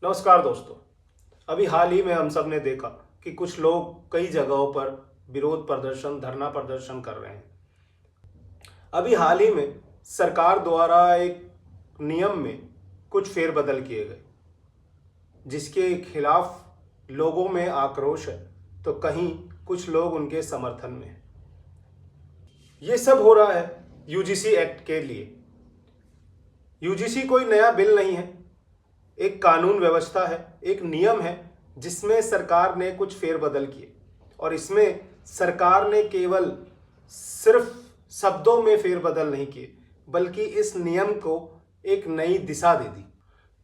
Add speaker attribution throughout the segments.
Speaker 1: नमस्कार दोस्तों। अभी हाल ही में हम सब ने देखा कि कुछ लोग कई जगहों पर विरोध प्रदर्शन, धरना प्रदर्शन कर रहे हैं। अभी हाल ही में सरकार द्वारा एक नियम में कुछ फेरबदल किए गए, जिसके खिलाफ लोगों में आक्रोश है, तो कहीं कुछ लोग उनके समर्थन में हैं। ये सब हो रहा है यूजीसी एक्ट के लिए। यूजीसी कोई नया बिल नहीं है, एक कानून व्यवस्था है, एक नियम है जिसमें सरकार ने कुछ फेरबदल किए। और इसमें सरकार ने केवल सिर्फ शब्दों में फेरबदल नहीं किए, बल्कि इस नियम को एक नई दिशा दे दी।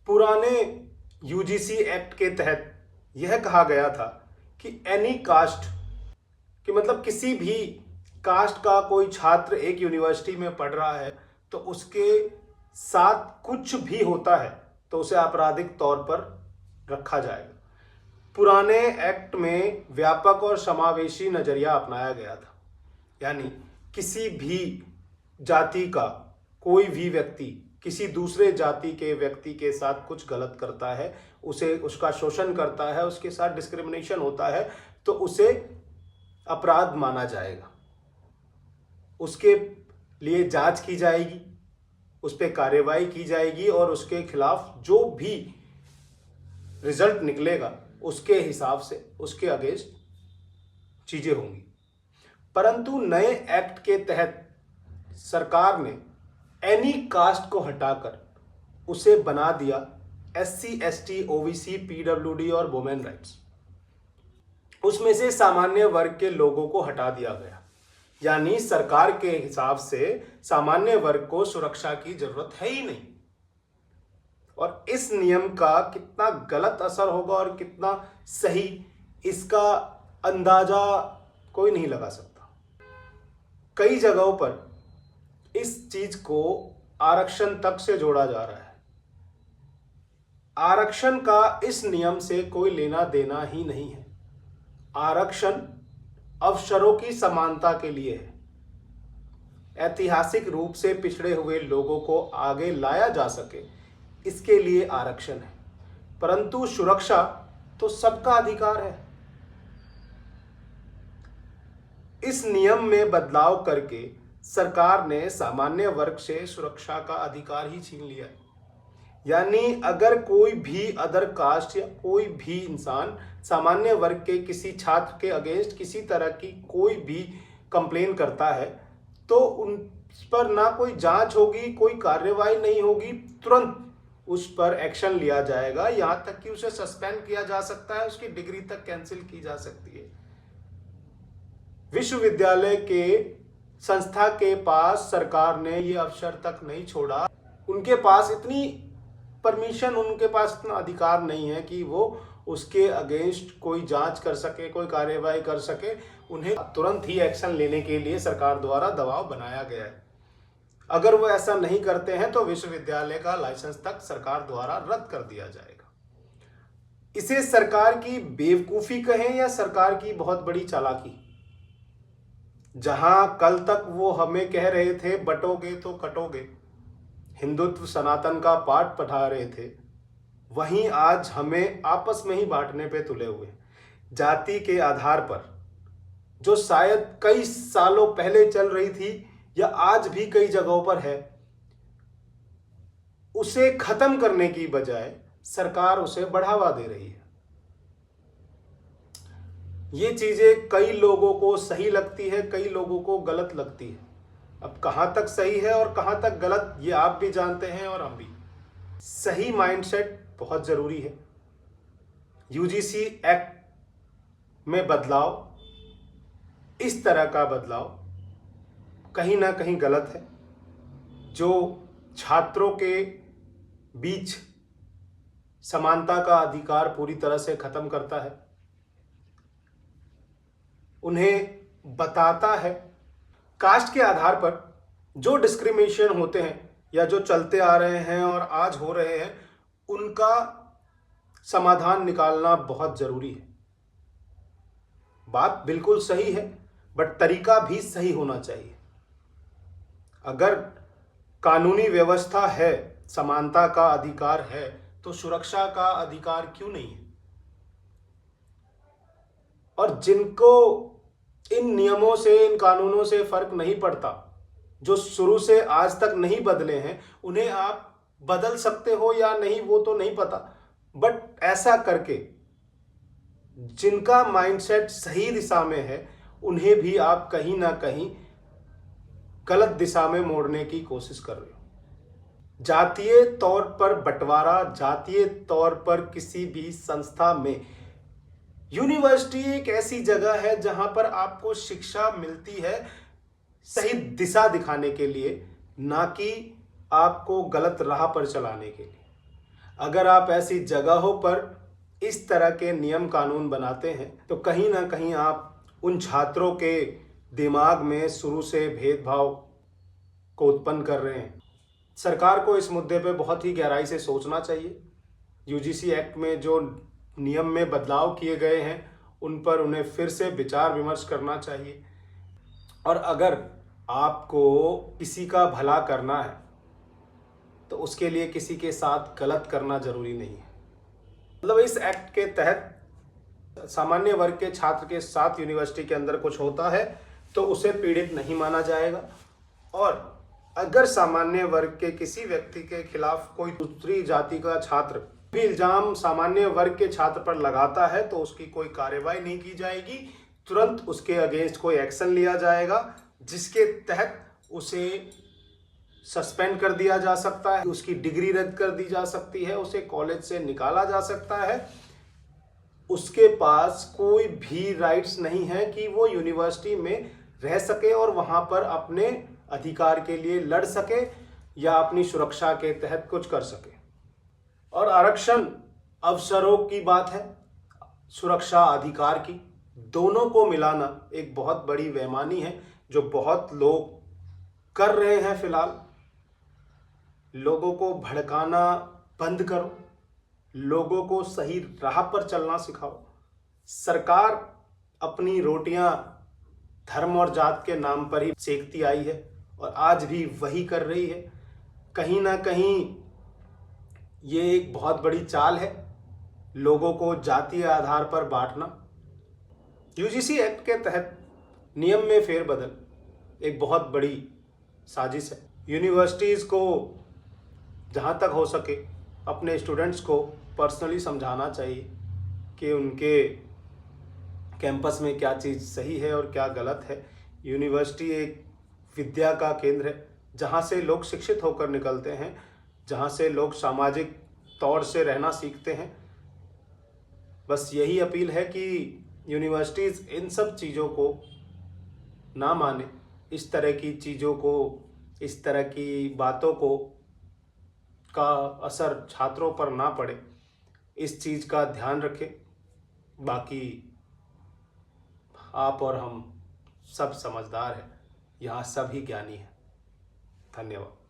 Speaker 1: पुराने यूजीसी एक्ट के तहत यह कहा गया था कि एनी कास्ट, कि मतलब किसी भी कास्ट का कोई छात्र एक यूनिवर्सिटी में पढ़ रहा है तो उसके साथ कुछ भी होता है तो उसे आपराधिक तौर पर रखा जाएगा। पुराने एक्ट में व्यापक और समावेशी नजरिया अपनाया गया था, यानी किसी भी जाति का कोई भी व्यक्ति किसी दूसरे जाति के व्यक्ति के साथ कुछ गलत करता है, उसे उसका शोषण करता है, उसके साथ डिस्क्रिमिनेशन होता है, तो उसे अपराध माना जाएगा। उसके लिए जांच की जाएगी, उस पर कार्रवाई की जाएगी और उसके खिलाफ जो भी रिजल्ट निकलेगा उसके हिसाब से उसके अगेंस्ट चीजें होंगी। परंतु नए एक्ट के तहत सरकार ने एनी कास्ट को हटाकर उसे बना दिया SC, ST, OBC, PWD और वुमेन राइट्स। उसमें से सामान्य वर्ग के लोगों को हटा दिया गया, यानी सरकार के हिसाब से सामान्य वर्ग को सुरक्षा की जरूरत है ही नहीं। और इस नियम का कितना गलत असर होगा और कितना सही, इसका अंदाजा कोई नहीं लगा सकता। कई जगहों पर इस चीज को आरक्षण तक से जोड़ा जा रहा है। आरक्षण का इस नियम से कोई लेना देना ही नहीं है। आरक्षण अवसरों की समानता के लिए है। ऐतिहासिक रूप से पिछड़े हुए लोगों को आगे लाया जा सके, इसके लिए आरक्षण है। परंतु सुरक्षा तो सबका अधिकार है। इस नियम में बदलाव करके सरकार ने सामान्य वर्ग से सुरक्षा का अधिकार ही छीन लिया है। यानी अगर कोई भी अदर कास्ट या कोई भी इंसान सामान्य वर्ग के किसी छात्र के अगेंस्ट किसी तरह की कोई भी कंप्लेन करता है तो उन पर ना कोई जांच होगी, कोई कार्रवाई नहीं होगी, तुरंत उस पर एक्शन लिया जाएगा। यहां तक कि उसे सस्पेंड किया जा सकता है, उसकी डिग्री तक कैंसिल की जा सकती है। विश्वविद्यालय के संस्था के पास सरकार ने ये अवसर तक नहीं छोड़ा। उनके पास इतनी परमिशन, उनके पास इतना अधिकार नहीं है कि वो उसके अगेंस्ट कोई जांच कर सके, कोई कार्रवाई कर सके। उन्हें तुरंत ही एक्शन लेने के लिए सरकार द्वारा दबाव बनाया गया है। अगर वो ऐसा नहीं करते हैं तो विश्वविद्यालय का लाइसेंस तक सरकार द्वारा रद्द कर दिया जाएगा। इसे सरकार की बेवकूफी कहें या सरकार की बहुत बड़ी चालाकी। जहां कल तक वो हमें कह रहे थे बटोगे तो कटोगे, हिंदुत्व सनातन का पाठ पढ़ा रहे थे, वहीं आज हमें आपस में ही बांटने पे तुले हुए। जाति के आधार पर जो शायद कई सालों पहले चल रही थी या आज भी कई जगहों पर है, उसे खत्म करने की बजाय सरकार उसे बढ़ावा दे रही है। ये चीजें कई लोगों को सही लगती है, कई लोगों को गलत लगती है। अब कहां तक सही है और कहां तक गलत, ये आप भी जानते हैं और हम भी। सही माइंडसेट बहुत जरूरी है। यूजीसी एक्ट में बदलाव, इस तरह का बदलाव कहीं ना कहीं गलत है, जो छात्रों के बीच समानता का अधिकार पूरी तरह से खत्म करता है। उन्हें बताता है कास्ट के आधार पर जो डिस्क्रिमिनेशन होते हैं या जो चलते आ रहे हैं और आज हो रहे हैं, उनका समाधान निकालना बहुत जरूरी है। बात बिल्कुल सही है, बट तरीका भी सही होना चाहिए। अगर कानूनी व्यवस्था है, समानता का अधिकार है, तो सुरक्षा का अधिकार क्यों नहीं है? और जिनको इन नियमों से, इन कानूनों से फर्क नहीं पड़ता, जो शुरू से आज तक नहीं बदले हैं, उन्हें आप बदल सकते हो या नहीं वो तो नहीं पता, बट ऐसा करके जिनका माइंडसेट सही दिशा में है उन्हें भी आप कहीं ना कहीं गलत दिशा में मोड़ने की कोशिश कर रहे हो। जातीय तौर पर बंटवारा, जातीय तौर पर किसी भी संस्था में, यूनिवर्सिटी एक ऐसी जगह है जहां पर आपको शिक्षा मिलती है सही दिशा दिखाने के लिए, ना कि आपको गलत राह पर चलाने के लिए। अगर आप ऐसी जगहों पर इस तरह के नियम कानून बनाते हैं तो कहीं ना कहीं आप उन छात्रों के दिमाग में शुरू से भेदभाव को उत्पन्न कर रहे हैं। सरकार को इस मुद्दे पे बहुत ही गहराई से सोचना चाहिए। यूजीसी एक्ट में जो नियम में बदलाव किए गए हैं उन पर उन्हें फिर से विचार विमर्श करना चाहिए। और अगर आपको किसी का भला करना है तो उसके लिए किसी के साथ गलत करना जरूरी नहीं है। मतलब इस एक्ट के तहत सामान्य वर्ग के छात्र के साथ यूनिवर्सिटी के अंदर कुछ होता है तो उसे पीड़ित नहीं माना जाएगा, और अगर सामान्य वर्ग के किसी व्यक्ति के खिलाफ कोई दूसरी जाति का छात्र भी इल्जाम सामान्य वर्ग के छात्र पर लगाता है तो उसकी कोई कार्रवाई नहीं की जाएगी, तुरंत उसके अगेंस्ट कोई एक्शन लिया जाएगा जिसके तहत उसे सस्पेंड कर दिया जा सकता है, उसकी डिग्री रद्द कर दी जा सकती है, उसे कॉलेज से निकाला जा सकता है। उसके पास कोई भी राइट्स नहीं है कि वो यूनिवर्सिटी में रह सके और वहां पर अपने अधिकार के लिए लड़ सके या अपनी सुरक्षा के तहत कुछ कर सके। और आरक्षण अवसरों की बात है, सुरक्षा अधिकार की, दोनों को मिलाना एक बहुत बड़ी बेईमानी है जो बहुत लोग कर रहे हैं। फिलहाल लोगों को भड़काना बंद करो, लोगों को सही राह पर चलना सिखाओ। सरकार अपनी रोटियां धर्म और जात के नाम पर ही सेकती आई है और आज भी वही कर रही है। कहीं ना कहीं ये एक बहुत बड़ी चाल है, लोगों को जातीय आधार पर बांटना। यूजीसी एक्ट के तहत नियम में फेरबदल एक बहुत बड़ी साजिश है। यूनिवर्सिटीज़ को जहाँ तक हो सके अपने स्टूडेंट्स को पर्सनली समझाना चाहिए कि उनके कैंपस में क्या चीज़ सही है और क्या गलत है। यूनिवर्सिटी एक विद्या का केंद्र है जहाँ से लोग शिक्षित होकर निकलते हैं, जहाँ से लोग सामाजिक तौर से रहना सीखते हैं। बस यही अपील है कि यूनिवर्सिटीज़ इन सब चीज़ों को ना माने, इस तरह की चीज़ों को, इस तरह की बातों को का असर छात्रों पर ना पड़े, इस चीज़ का ध्यान रखें। बाकी आप और हम सब समझदार हैं, यहाँ सभी ज्ञानी हैं। धन्यवाद।